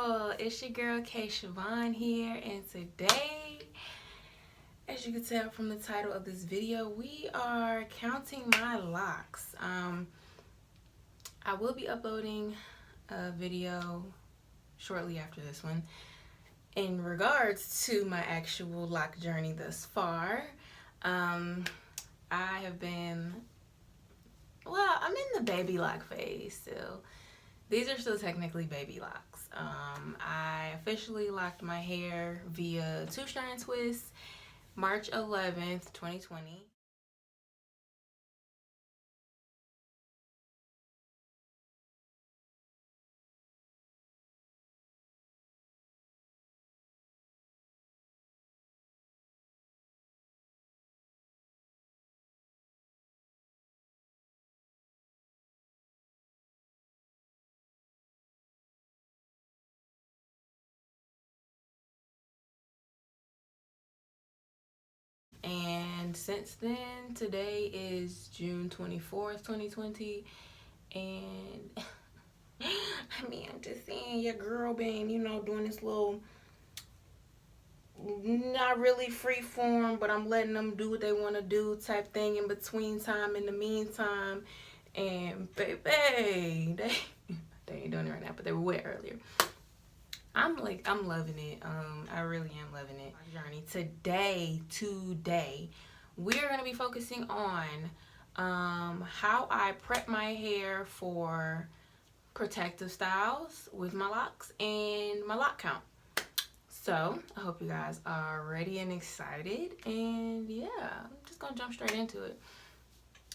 people, it's your girl Kayyshavon here, and today, as you can tell from the title of this video, we are counting my locks. I will be uploading a video shortly after this one in regards to my actual lock journey thus far. I have been, I'm in the baby lock phase still. These are still technically baby locks. I officially locked my hair via 2-strand twist March 11th, 2020. And since then, today is June 24th, 2020. And I mean, I'm just saying, your girl been, doing this little, not really free form, but I'm letting them do what they want to do type thing in between time, in the meantime. And baby, they ain't doing it right now, but they were wet earlier. I'm loving it. I really am loving it. My journey today, we're gonna be focusing on how I prep my hair for protective styles with my locks and my lock count. So I hope you guys are ready and excited, and yeah, I'm just gonna jump straight into it.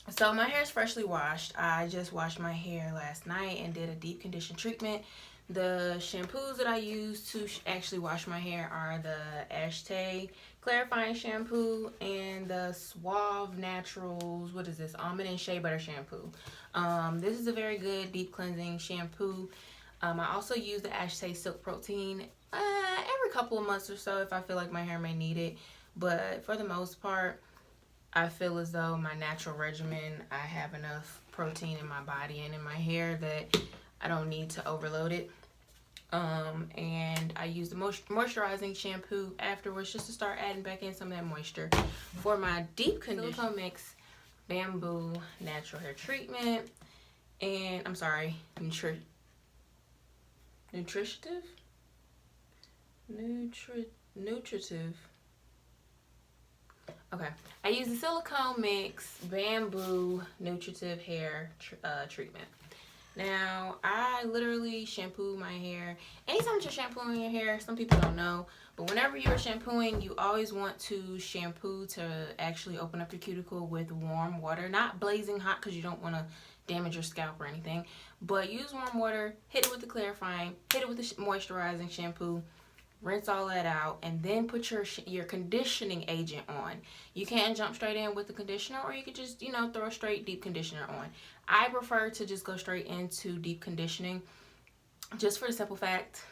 So my hair is freshly washed. I just washed my hair last night and did a deep condition treatment. The shampoos that I use to actually wash my hair are the Ashtay clarifying shampoo and the Suave Naturals, what is this, almond and shea butter shampoo. This is a very good deep cleansing shampoo. I also use the Ashtay silk protein every couple of months or so if I feel like my hair may need it, but for the most part I feel as though my natural regimen, I have enough protein in my body and in my hair that I don't need to overload it. And I use the moisturizing shampoo afterwards just to start adding back in some of that moisture for my deep condition. Silicone Mix Bamboo Natural Hair Treatment. And I'm sorry, nutritive. Okay, I use the Silicone Mix Bamboo Nutritive Hair Treatment. Now, I literally shampoo my hair. Anytime you're shampooing your hair, some people don't know, but whenever you're shampooing, you always want to shampoo to actually open up your cuticle with warm water. Not blazing hot because you don't want to damage your scalp or anything, but use warm water, hit it with the clarifying, hit it with the moisturizing shampoo, rinse all that out, and then put your conditioning agent on. You can jump straight in with the conditioner, or you could just, throw a straight deep conditioner on. I prefer to just go straight into deep conditioning, just for the simple fact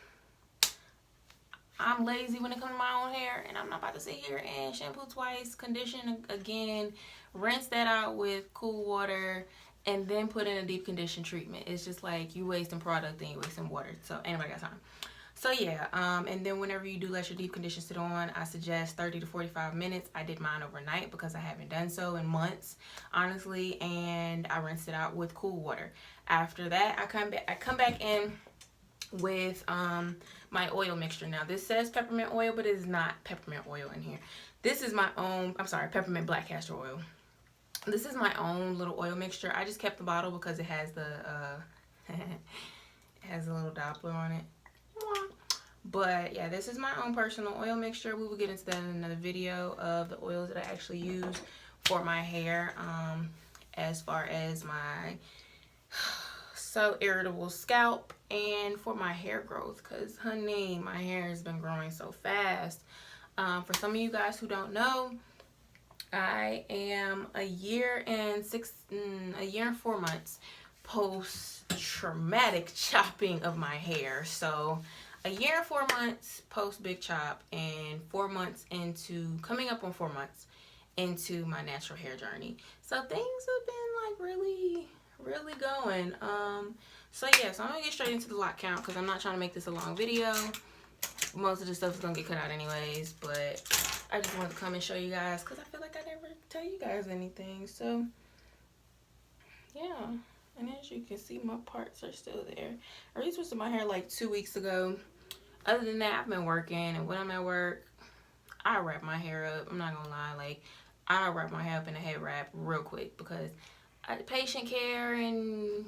I'm lazy when it comes to my own hair, and I'm not about to sit here and shampoo twice, condition again, rinse that out with cool water, and then put in a deep condition treatment. It's just like you wasting product and you wasting water. So anybody got time? So yeah, and then whenever you do let your deep condition sit on, I suggest 30 to 45 minutes. I did mine overnight because I haven't done so in months, honestly, and I rinsed it out with cool water. After that, I come back in with my oil mixture. Now this says peppermint oil, but it is not peppermint oil in here. This is my own, peppermint black castor oil. This is my own little oil mixture. I just kept the bottle because it has the it has a little Doppler on it. But yeah, this is my own personal oil mixture. We will get into that in another video of the oils that I actually use for my hair, as far as my so irritable scalp and for my hair growth, because honey, my hair has been growing so fast. For some of you guys who don't know, I am a year and 4 months post traumatic chopping of my hair. So a year and 4 months post big chop, and 4 months into, coming up on 4 months into my natural hair journey. So things have been like really going. So yeah, so I'm gonna get straight into the lock count because I'm not trying to make this a long video. Most of the stuff is gonna get cut out anyways, but I just wanted to come and show you guys because I feel like I never tell you guys anything. So yeah, and as you can see, my parts are still there. I retwisted my hair like 2 weeks ago. Other than that, I've been working, and when I'm at work, I wrap my hair up. I'm not gonna lie, like I wrap my hair up in a head wrap real quick because patient care and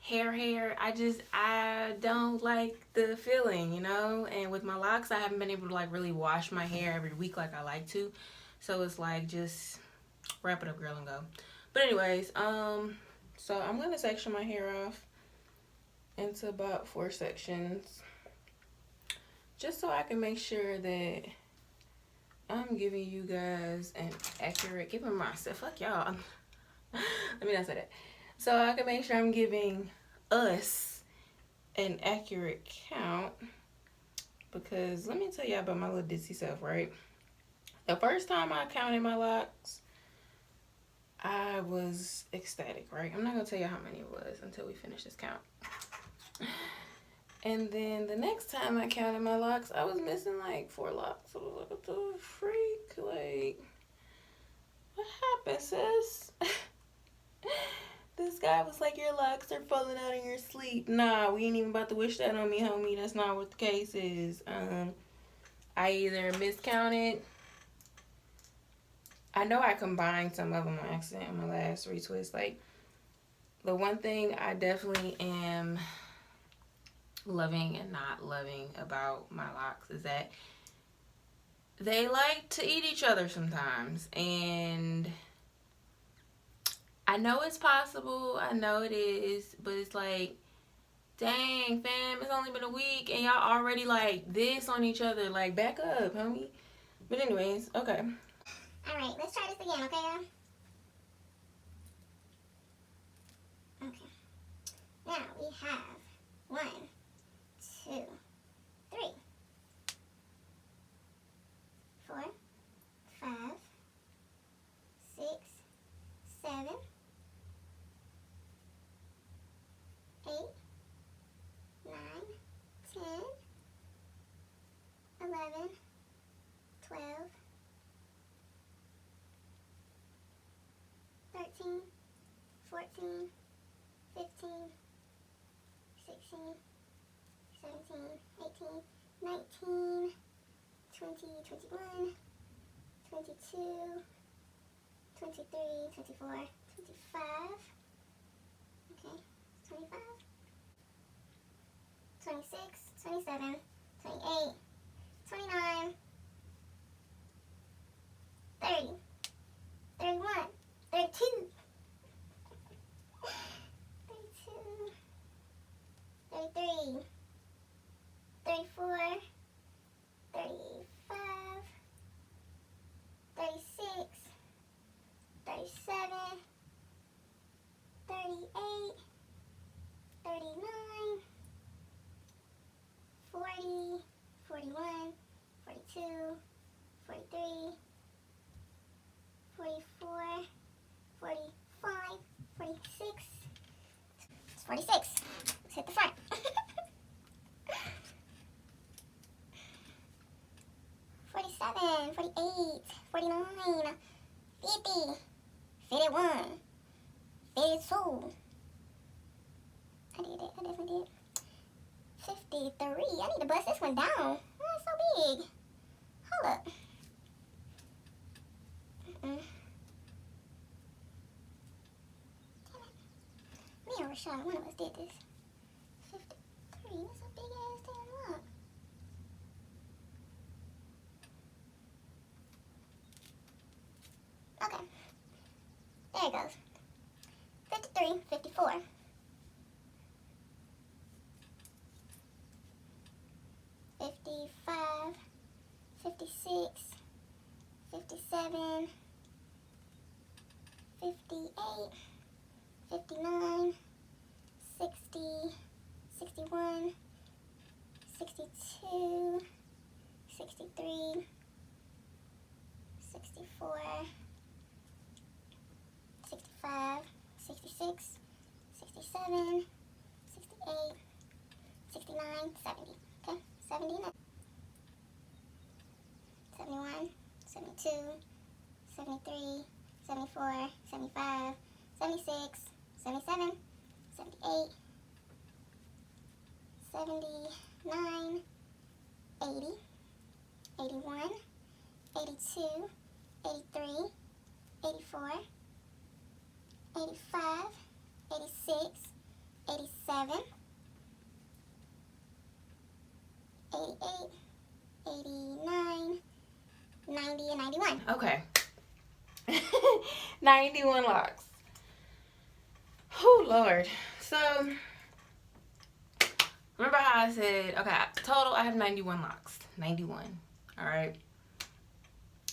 hair, I don't like the feeling, you know. And with my locks, I haven't been able to like really wash my hair every week like I like to, so it's like just wrap it up, girl, and go. But anyways, so I'm gonna section my hair off into about 4 sections just so I can make sure that I'm giving you guys an accurate, giving myself, fuck y'all, let me not say that. So I can make sure I'm giving us an accurate count, because let me tell y'all about my little ditzy self, right? The first time I counted my locks, I was ecstatic, right? I'm not gonna tell you how many it was until we finish this count. And then the next time I counted my locks, I was missing like 4 locks. I was like, what the freak? Like, what happened, sis? This guy was like, your locks are falling out in your sleep. Nah, we ain't even about to wish that on me, homie. That's not what the case is. I either miscounted. I know I combined some of them on accident on my last retwist. Like, the one thing I definitely am loving and not loving about my locks is that they like to eat each other sometimes. And I know it's possible, I know it is, but it's like, dang fam, it's only been a week and y'all already like this on each other. Like, back up, homie. But anyways, okay. Alright, let's try this again, okay, y'all? Okay. Now we have 1, 2, 3, 4, 5, 6, 7, 8, 9, 10, 11, 12, 13, 14, 15, 16, 17, 18, 19, 20, 21, 22, 23, 24, 25, okay, 25, 26, 27, 28, 29, 30, 31, 32, 32, 33, 34, 35, 36, 37, 38, 39, 40, 41, 42, 43, 44, 45, 46. It's 46. Let's hit the front. 47, 48, 49, 50, 51, 52. I did it. I definitely did. 53. I need to bust this one down. Oh, it's so big. Hold up. Me or Rashad, one of us did this. 53. That's a big ass damn lock. Okay. There it goes. 53, 54. 55, 56, 57, 58, 59, 60, 61, 62, 63, 64, 65, 66, 67, 68, 69, 70. Okay, 70 next. 71, 72, 73, 74, 75, 76, 77, 78, 79, 80, 81, 82, 83, 84, 85, 86, 87, 88, 89, 90, and 91. Okay. 91 locks. Oh, Lord. So, remember how I said, okay, total I have 91 locks. 91. All right.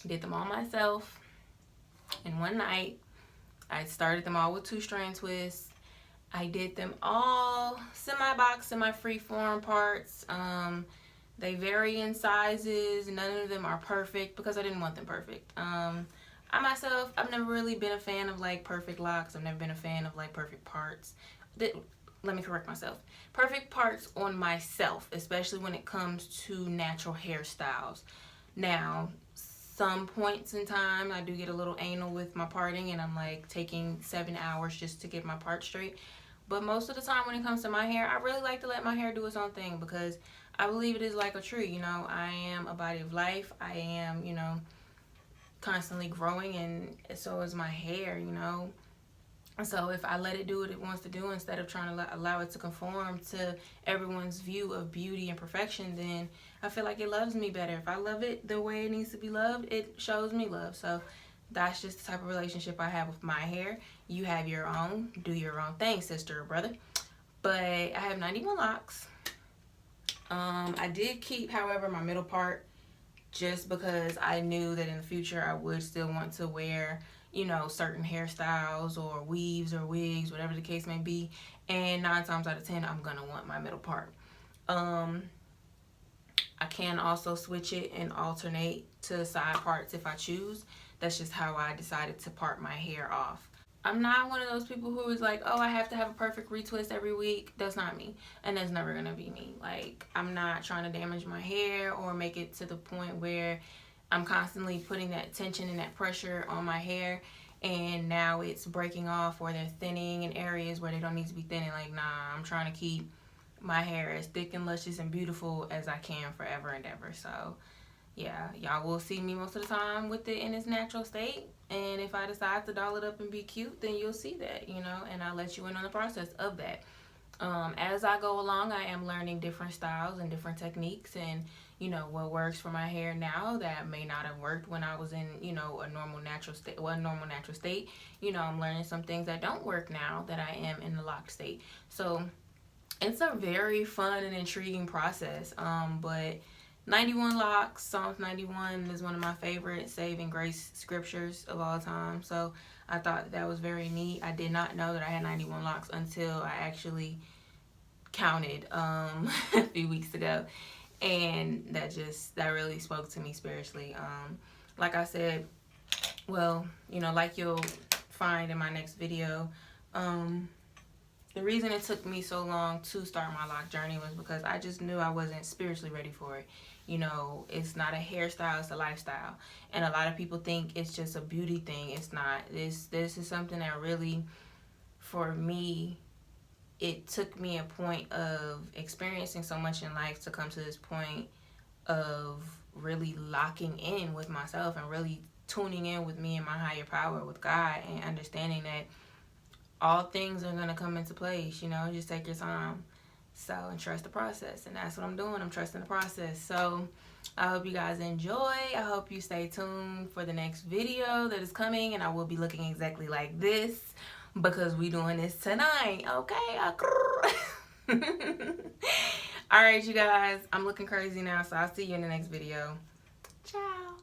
Did them all myself in one night. I started them all with 2-strand twists. I did them all semi-box, semi-freeform parts. They vary in sizes. None of them are perfect because I didn't want them perfect. I myself, I've never really been a fan of like perfect locks. I've never been a fan of like perfect parts. Let me correct myself. Perfect parts on myself, especially when it comes to natural hairstyles. Now, some points in time, I do get a little anal with my parting, and I'm like taking 7 hours just to get my part straight. But most of the time when it comes to my hair, I really like to let my hair do its own thing because I believe it is like a tree. You know, I am a body of life. I am, you know, constantly growing, and so is my hair, you know. So if I let it do what it wants to do instead of trying to allow it to conform to everyone's view of beauty and perfection, then I feel like it loves me better. If I love it the way it needs to be loved, it shows me love. So that's just the type of relationship I have with my hair. You have your own. Do your own thing, sister or brother. But I have 91 locks. I did keep, however, my middle part just because I knew that in the future I would still want to wear, you know, certain hairstyles or weaves or wigs, whatever the case may be. And 9 times out of 10, I'm going to want my middle part. I can also switch it and alternate to side parts if I choose. That's just how I decided to part my hair off. I'm not one of those people who is like, oh, I have to have a perfect retwist every week. That's not me. And that's never going to be me. Like, I'm not trying to damage my hair or make it to the point where I'm constantly putting that tension and that pressure on my hair, and now it's breaking off or they're thinning in areas where they don't need to be thinning. Like, nah, I'm trying to keep my hair as thick and luscious and beautiful as I can forever and ever. So yeah, y'all will see me most of the time with it in its natural state, and if I decide to doll it up and be cute, then you'll see that, you know, and I'll let you in on the process of that. As I go along, I am learning different styles and different techniques, and you know what works for my hair now that may not have worked when I was in, you know, a normal natural state. You know, I'm learning some things that don't work now that I am in the locked state. So it's a very fun and intriguing process. But 91 locks, Psalms 91 is one of my favorite saving grace scriptures of all time. So I thought that was very neat. I did not know that I had 91 locks until I actually counted a few weeks ago. And that really spoke to me spiritually. Like I said, well, you know, like you'll find in my next video, the reason it took me so long to start my lock journey was because I just knew I wasn't spiritually ready for it. You know, it's not a hairstyle, it's a lifestyle. And a lot of people think it's just a beauty thing. It's not. This is something that really, for me, it took me a point of experiencing so much in life to come to this point of really locking in with myself and really tuning in with me and my higher power, with God, and understanding that all things are going to come into place. You know, just take your time. So, and trust the process. And that's what I'm doing. I'm trusting the process. So, I hope you guys enjoy. I hope you stay tuned for the next video that is coming. And I will be looking exactly like this because we doing this tonight. Okay? Alright, you guys. I'm looking crazy now. So, I'll see you in the next video. Ciao.